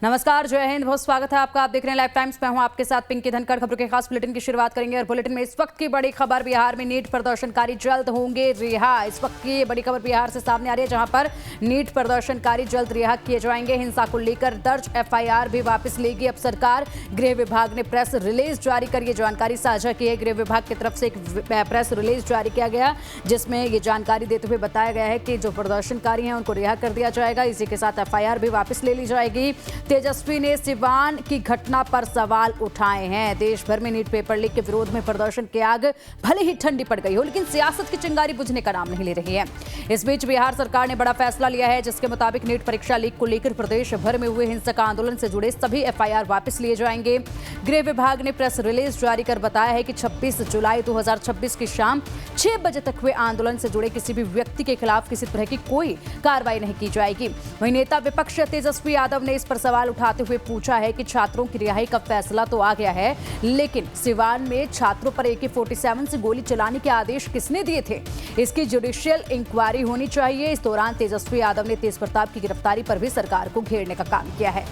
नमस्कार, जय हिंद, बहुत स्वागत है आपका। आप देख रहे हैं लाइव टाइम्स। मैं हूं आपके साथ पिंकी धनखड़। खबरों के खास बुलेटिन की शुरुआत करेंगे और बुलेटिन में इस वक्त की बड़ी खबर, बिहार में नीट प्रदर्शनकारी जल्द होंगे रिहा। इस वक्त की बड़ी खबर बिहार से सामने आ रही है, जहां पर नीट प्रदर्शनकारी जल्द रिहा किए जाएंगे। हिंसा को लेकर दर्ज एफआईआर भी वापस लेगी अब सरकार। गृह विभाग ने प्रेस रिलीज जारी कर ये जानकारी साझा की है। गृह विभाग की तरफ से एक प्रेस रिलीज जारी किया गया, जिसमें ये जानकारी देते हुए बताया गया है कि जो प्रदर्शनकारी हैं उनको रिहा कर दिया जाएगा। इसी के साथ एफआईआर भी वापस ले ली जाएगी। तेजस्वी ने सिवान की घटना पर सवाल उठाए हैं। देश भर में नीट पेपर लीक के विरोध में प्रदर्शन की आग भले ही ठंडी पड़ गई हो, लेकिन सियासत की चिंगारी बुझने का नाम नहीं ले रही है। इस बीच बिहार सरकार ने बड़ा फैसला लिया है, जिसके मुताबिक नीट परीक्षा लीक को लेकर प्रदेश भर में हुए हिंसक आंदोलन से जुड़े सभी एफआईआर वापस लिए जाएंगे। गृह विभाग ने प्रेस रिलीज जारी कर बताया है कि 26 जुलाई 2026 की शाम 6 बजे तक हुए आंदोलन से जुड़े किसी भी व्यक्ति के खिलाफ किसी तरह की कोई कार्रवाई नहीं की जाएगी। वहीं नेता विपक्ष तेजस्वी यादव ने इस पर सवाल उठाते हुए पूछा है कि छात्रों की रिहाई का फैसला तो आ गया है, लेकिन सिवान में छात्रों पर AK-47 से गोली चलाने के आदेश किसने दिए थे? इसकी जुडिशियल इंक्वायरी होनी चाहिए। इस दौरान तेजस्वी यादव ने तेज प्रताप की गिरफ्तारी पर भी सरकार को घेरने का काम किया है।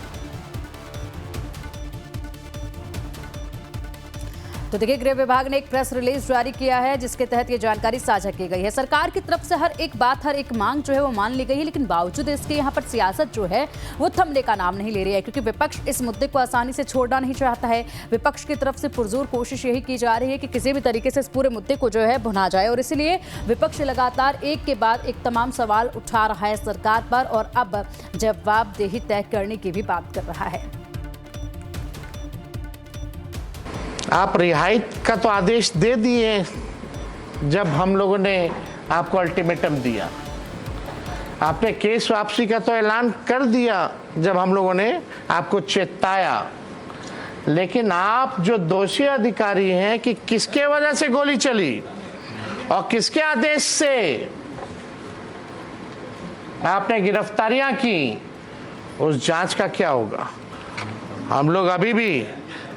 तो देखिए, गृह विभाग ने एक प्रेस रिलीज जारी किया है, जिसके तहत ये जानकारी साझा की गई है। सरकार की तरफ से हर एक बात, हर एक मांग जो है वो मान ली गई है, लेकिन बावजूद इसके यहाँ पर सियासत जो है वो थमने का नाम नहीं ले रही है, क्योंकि विपक्ष इस मुद्दे को आसानी से छोड़ना नहीं चाहता है। विपक्ष की तरफ से पुरजोर कोशिश यही की जा रही है कि किसी भी तरीके से इस पूरे मुद्दे को जो है भुना जाए, और इसलिए विपक्ष लगातार एक के बाद एक तमाम सवाल उठा रहा है सरकार पर, और अब जवाबदेही तय करने की भी बात कर रहा है। आप रिहाई का तो आदेश दे दिए जब हम लोगों ने आपको अल्टीमेटम दिया। आपने केस वापसी का तो ऐलान कर दिया जब हम लोगों ने आपको चेताया। लेकिन आप जो दोषी अधिकारी हैं कि किसके वजह से गोली चली और किसके आदेश से आपने गिरफ्तारियां की, उस जांच का क्या होगा? हम लोग अभी भी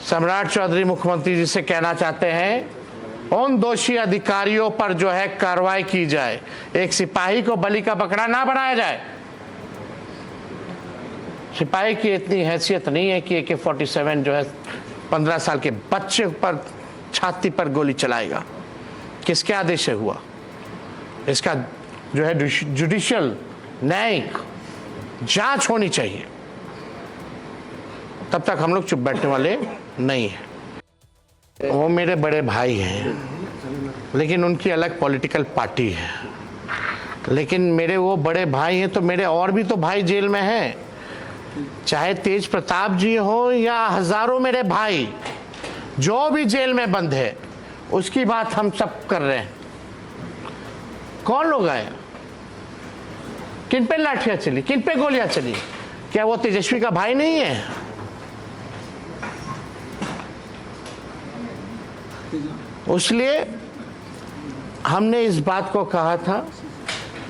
सम्राट चौधरी मुख्यमंत्री जी से कहना चाहते हैं, उन दोषी अधिकारियों पर जो है कार्रवाई की जाए। एक सिपाही को बलि का बकरा ना बनाया जाए। सिपाही की इतनी हैसियत नहीं है कि AK-47 जो है 15 साल के बच्चे पर छाती पर गोली चलाएगा। किसके आदेश से हुआ? इसका जो है जुडिशियल न्यायिक जांच होनी चाहिए। तब तक हम लोग चुप बैठने वाले नहीं है। वो मेरे बड़े भाई हैं, लेकिन उनकी अलग पॉलिटिकल पार्टी है। लेकिन मेरे वो बड़े भाई हैं तो मेरे और भी तो भाई जेल में हैं, चाहे तेज प्रताप जी हो या हजारों मेरे भाई, जो भी जेल में बंद है उसकी बात हम सब कर रहे हैं। कौन लोग आए? किन पे लाठियां चली, किन पे गोलियां चली? क्या वो तेजस्वी का भाई नहीं है? इसलिए हमने इस बात को कहा था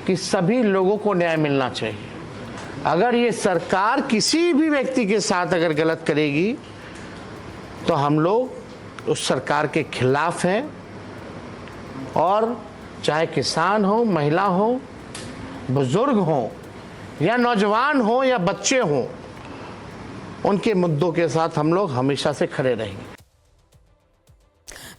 कि सभी लोगों को न्याय मिलना चाहिए। अगर ये सरकार किसी भी व्यक्ति के साथ अगर गलत करेगी तो हम लोग उस सरकार के खिलाफ हैं, और चाहे किसान हो, महिला हो, बुजुर्ग हो, या नौजवान हो, या बच्चे हो, उनके मुद्दों के साथ हम लोग हमेशा से खड़े रहेंगे।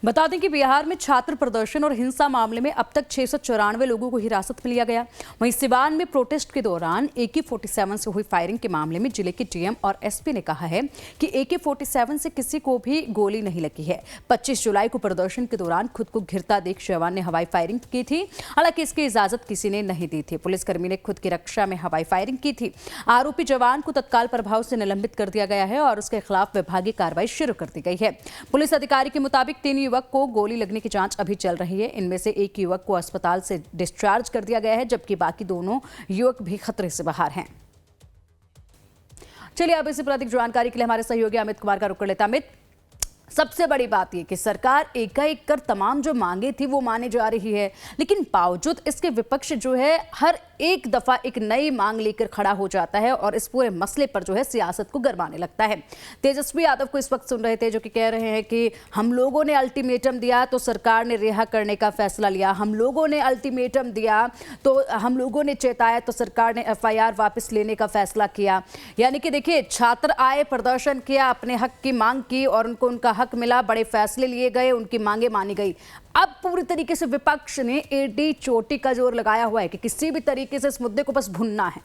बता दें कि बिहार में छात्र प्रदर्शन और हिंसा मामले में अब तक 694 लोगों को हिरासत में लिया गया। वहीं सिवान में प्रोटेस्ट के दौरान AK-47 से हुई फायरिंग के मामले में जिले के DM और SP ने कहा है कि AK-47 से किसी को भी गोली नहीं लगी है। 25 जुलाई को प्रदर्शन के दौरान खुद को घिरता देख जवान ने हवाई फायरिंग की थी। हालांकि इसकी इजाजत किसी ने नहीं दी थी। पुलिसकर्मी ने खुद की रक्षा में हवाई फायरिंग की थी। आरोपी जवान को तत्काल प्रभाव से निलंबित कर दिया गया है और उसके खिलाफ विभागीय कार्रवाई शुरू कर दी गई है। पुलिस अधिकारी के मुताबिक 3 युवक को गोली लगने की जांच अभी चल रही है। इनमें से एक युवक को अस्पताल से डिस्चार्ज कर दिया गया है, जबकि बाकी दोनों युवक भी खतरे से बाहर हैं। चलिए, अब इसी पर अधिक जानकारी के लिए हमारे सहयोगी अमित कुमार का रुख कर लेते हैं। अमित, सबसे बड़ी बात यह कि सरकार एकाएक कर तमाम जो मांगे थी वो माने जा रही है, लेकिन बावजूद इसके विपक्ष जो है हर एक दफा एक नई मांग लेकर खड़ा हो जाता है और इस पूरे मसले पर जो है सियासत को गरमाने लगता है। तेजस्वी यादव को इस वक्त सुन रहे थे जो कि कह रहे हैं कि हम लोगों ने अल्टीमेटम दिया तो सरकार ने रिहा करने का फैसला लिया, हम लोगों ने अल्टीमेटम दिया तो हम लोगों ने चेताया तो सरकार ने एफआईआर वापस लेने का फैसला किया। यानी कि देखिए, छात्र आए, प्रदर्शन किया, अपने हक की मांग की और उनको उनका हक मिला, बड़े फैसले लिए गए, उनकी मांगे मानी गई। अब पूरी तरीके से विपक्ष ने एडी चोटी का जोर लगाया हुआ है कि किसी भी तरीके से इस मुद्दे को बस भुनना है।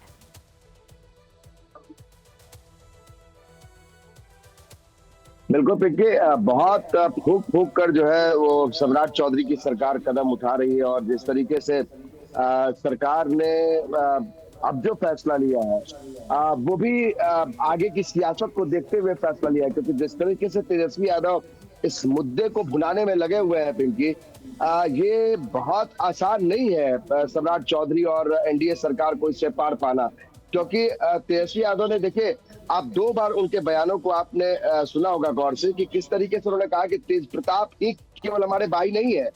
बिल्कुल पिंकी, बहुत फूक फूक कर जो है वो सम्राट चौधरी की सरकार कदम उठा रही है और जिस तरीके से सरकार ने अब जो फैसला लिया है वो भी आगे की सियासत को देखते हुए फैसला लिया है, क्योंकि जिस तरीके से तेजस्वी यादव इस मुद्दे को भुनाने में लगे हुए हैं पिंकी, ये बहुत आसान नहीं है सम्राट चौधरी और एनडीए सरकार को इससे पार पाना। क्योंकि तेजस्वी यादव ने, देखिए, आप 2 बार उनके बयानों को आपने सुना होगा गौर से कि किस तरीके से उन्होंने कहा कि तेज प्रताप ही केवल हमारे भाई नहीं है,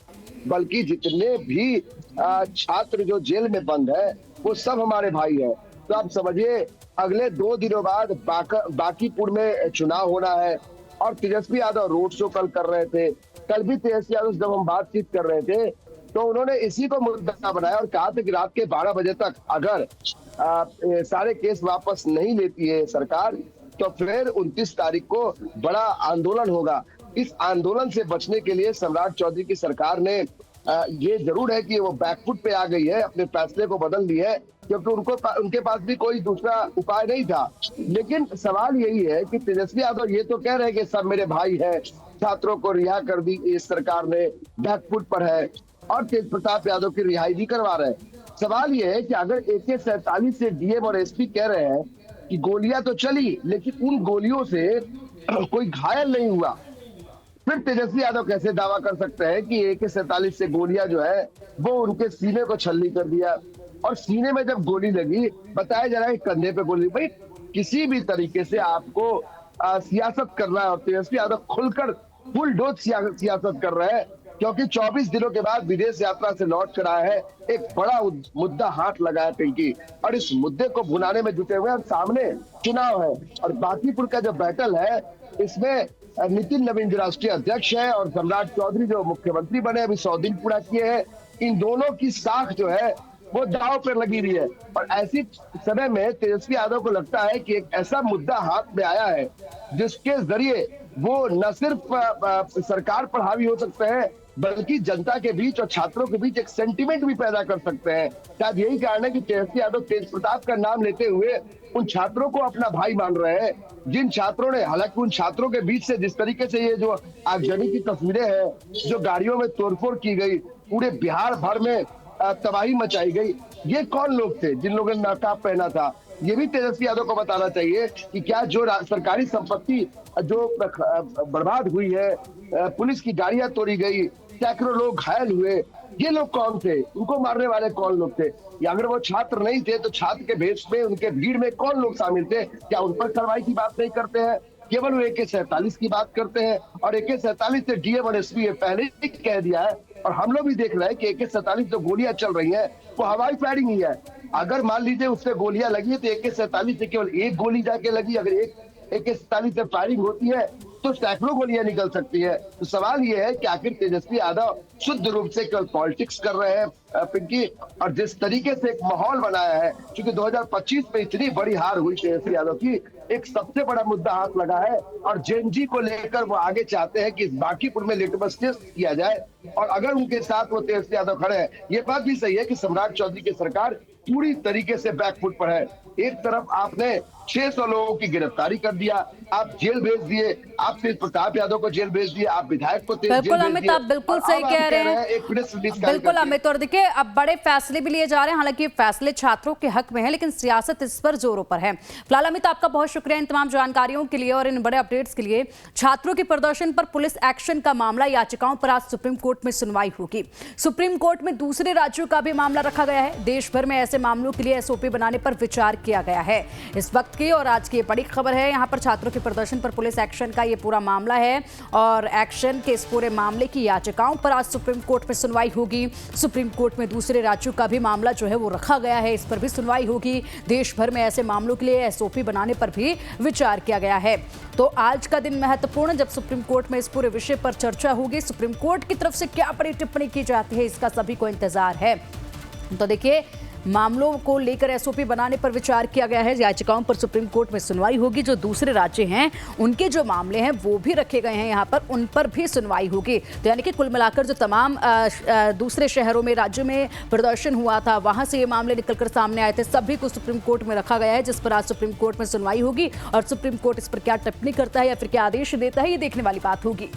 बल्कि जितने भी छात्र जो जेल में बंद है वो सब हमारे भाई है। तो आप समझिए, अगले 2 दिनों बाद बांकीपुर में चुनाव होना है और तेजस्वी यादव रोड शो कल कर रहे थे। कल भी तेजस्वी यादव जब हम बातचीत कर रहे थे तो उन्होंने इसी को मुद्दा बनाया और कहा था कि रात के 12 बजे तक अगर सारे केस वापस नहीं लेती है सरकार तो फिर 29 तारीख को बड़ा आंदोलन होगा। इस आंदोलन से बचने के लिए सम्राट चौधरी की सरकार ने ये जरूर है कि वो बैकफुट पे आ गई है, अपने फैसले को बदल दी है, क्योंकि उनके पास भी कोई दूसरा उपाय नहीं था। लेकिन सवाल यही है कि तेजस्वी यादव ये तो कह रहे हैं कि सब मेरे भाई हैं, छात्रों को रिहा कर दी इस सरकार ने, बैकफुट पर है और तेज प्रताप यादव की रिहाई भी करवा रहे हैं। सवाल ये है कि अगर AK-47 से डीएम और एसपी कह रहे हैं कि गोलियां तो चली लेकिन उन गोलियों से कोई घायल नहीं हुआ, फिर तेजस्वी यादव कैसे दावा कर सकते हैं कि AK-47 से गोलियां जो है वो उनके सीने को छल्ली कर दिया? और सीने में जब गोली लगी, बताया जा रहा है कंधे पे गोली। भाई, किसी भी तरीके से आपको सियासत करना है और तेजस्वी यादव खुलकर फुल डोज सियासत कर रहे हैं, क्योंकि 24 दिनों के बाद विदेश यात्रा से लौट कर आया है, एक बड़ा मुद्दा हाथ लगाया पिंकी, और इस मुद्दे को भुनाने में जुटे हुए हैं। सामने चुनाव है और बांकीपुर का जो बैटल है इसमें नितिन नवीन जो राष्ट्रीय अध्यक्ष है और सम्राट चौधरी जो मुख्यमंत्री बने, अभी 100 दिन पूरा किए हैं, इन दोनों की साख जो है वो दांव पर लगी रही है। और ऐसी समय में तेजस्वी यादव को लगता है कि एक ऐसा मुद्दा हाथ में आया है जिसके जरिए वो न सिर्फ सरकार पर हावी हो सकते हैं बल्कि जनता के बीच और छात्रों के बीच एक सेंटिमेंट भी पैदा कर सकते हैं। शायद यही कारण है कि तेजस्वी यादव तेज प्रताप का नाम लेते हुए उन छात्रों को अपना भाई मान रहे हैं, जिन छात्रों ने, हालांकि उन छात्रों के बीच से जिस तरीके से ये जो आगजनी की तस्वीरें हैं, जो गाड़ियों में तोड़फोड़ की गई, पूरे बिहार भर में तबाही मचाई गई, ये कौन लोग थे जिन लोगों ने नकाब पहना था? ये भी तेजस्वी यादव को बताना चाहिए कि क्या जो सरकारी संपत्ति जो बर्बाद हुई है, पुलिस की गाड़ियां तोड़ी गई, सैकड़ों लोग घायल हुए, ये लोग कौन थे? उनको मारने वाले कौन लोग थे? या अगर वो छात्र नहीं थे तो छात्र के भेष में उनके भीड़ में कौन लोग शामिल थे? क्या उन पर कार्रवाई की बात नहीं करते हैं? केवल वो AK-47 की बात करते हैं और AK-47 से डीएम और एसपी पहले ही कह दिया है और हम लोग भी देख रहे हैं कि AK-47 जो गोलियां चल रही हैं वो हवाई फायरिंग ही है। अगर मान लीजिए उससे गोलियां लगी है तो AK-47 से केवल एक गोली जाके लगी, अगर एक AK-47 से फायरिंग होती है तो सैकड़ों गोलियां निकल सकती है। तो सवाल ये है कि आखिर तेजस्वी यादव शुद्ध रूप से केवल पॉलिटिक्स कर रहे हैं पिंकी, और जिस तरीके से एक माहौल बनाया है, क्योंकि 2025 में इतनी बड़ी हार हुई तेजस्वी यादव की, एक सबसे बड़ा मुद्दा हाथ लगा है और जेएनजी को लेकर वो आगे चाहते हैं कि बांकीपुर में लिटमस टेस्ट किया जाए और अगर उनके साथ वो तेजस्वी यादव खड़े हैं। ये बात भी सही है कि सम्राट चौधरी की सरकार पूरी तरीके से बैकफुट पर है। एक तरफ आपने 600 लोगों की गिरफ्तारी कर दिया, आप जेल भेज दिए, आप तेज प्रताप यादव को जेल भेज दिए, आप विधायक को जेल भेज दिए। बिल्कुल अमित, आप बिल्कुल सही कह रहे हैं। एक प्रेस रिलीज बिल्कुल अमित, और देखिए अब बड़े फैसले भी लिए जा रहे हैं, हालांकि फैसले छात्रों के हक में है लेकिन सियासत इस पर जोरों पर है। फिलहाल अमित, आपका बहुत शुक्रिया इन तमाम जानकारियों के लिए और इन बड़े अपडेट्स के लिए। छात्रों के प्रदर्शन पर पुलिस एक्शन का मामला, याचिकाओं पर आज सुप्रीम कोर्ट में सुनवाई होगी। सुप्रीम कोर्ट में दूसरे राज्यों का भी मामला रखा गया है। देश भर में ऐसे मामलों के लिए SOP बनाने पर विचार किया गया है। इस वक्त की और आज की बड़ी खबर है, यहाँ पर छात्रों के प्रदर्शन पर पुलिस एक्शन का ये पूरा मामला है और एक्शन के इस पूरे मामले की याचिकाओं पर आज सुप्रीम कोर्ट में सुनवाई होगी। सुप्रीम कोर्ट में दूसरे राज्यों का भी मामला जो है वो रखा गया है, इस पर भी सुनवाई होगी। देश भर में ऐसे मामलों के लिए एसओपी बनाने पर भी विचार किया गया है। तो आज का दिन महत्वपूर्ण, जब सुप्रीम कोर्ट में इस पूरे विषय पर चर्चा होगी। सुप्रीम कोर्ट की तरफ से क्या बड़ी टिप्पणी की जाती है, इसका सभी को इंतजार है। तो देखिए, मामलों को लेकर एसओपी बनाने पर विचार किया गया है। याचिकाओं पर सुप्रीम कोर्ट में सुनवाई होगी। जो दूसरे राज्य हैं उनके जो मामले हैं वो भी रखे गए हैं यहाँ पर, उन पर भी सुनवाई होगी। तो यानी कि कुल मिलाकर जो तमाम दूसरे शहरों में, राज्यों में प्रदर्शन हुआ था, वहां से ये मामले निकलकर सामने आए थे, सभी को सुप्रीम कोर्ट में रखा गया है, जिस पर आज सुप्रीम कोर्ट में सुनवाई होगी। और सुप्रीम कोर्ट इस पर क्या टिप्पणी करता है या फिर क्या आदेश देता है, ये देखने वाली बात होगी।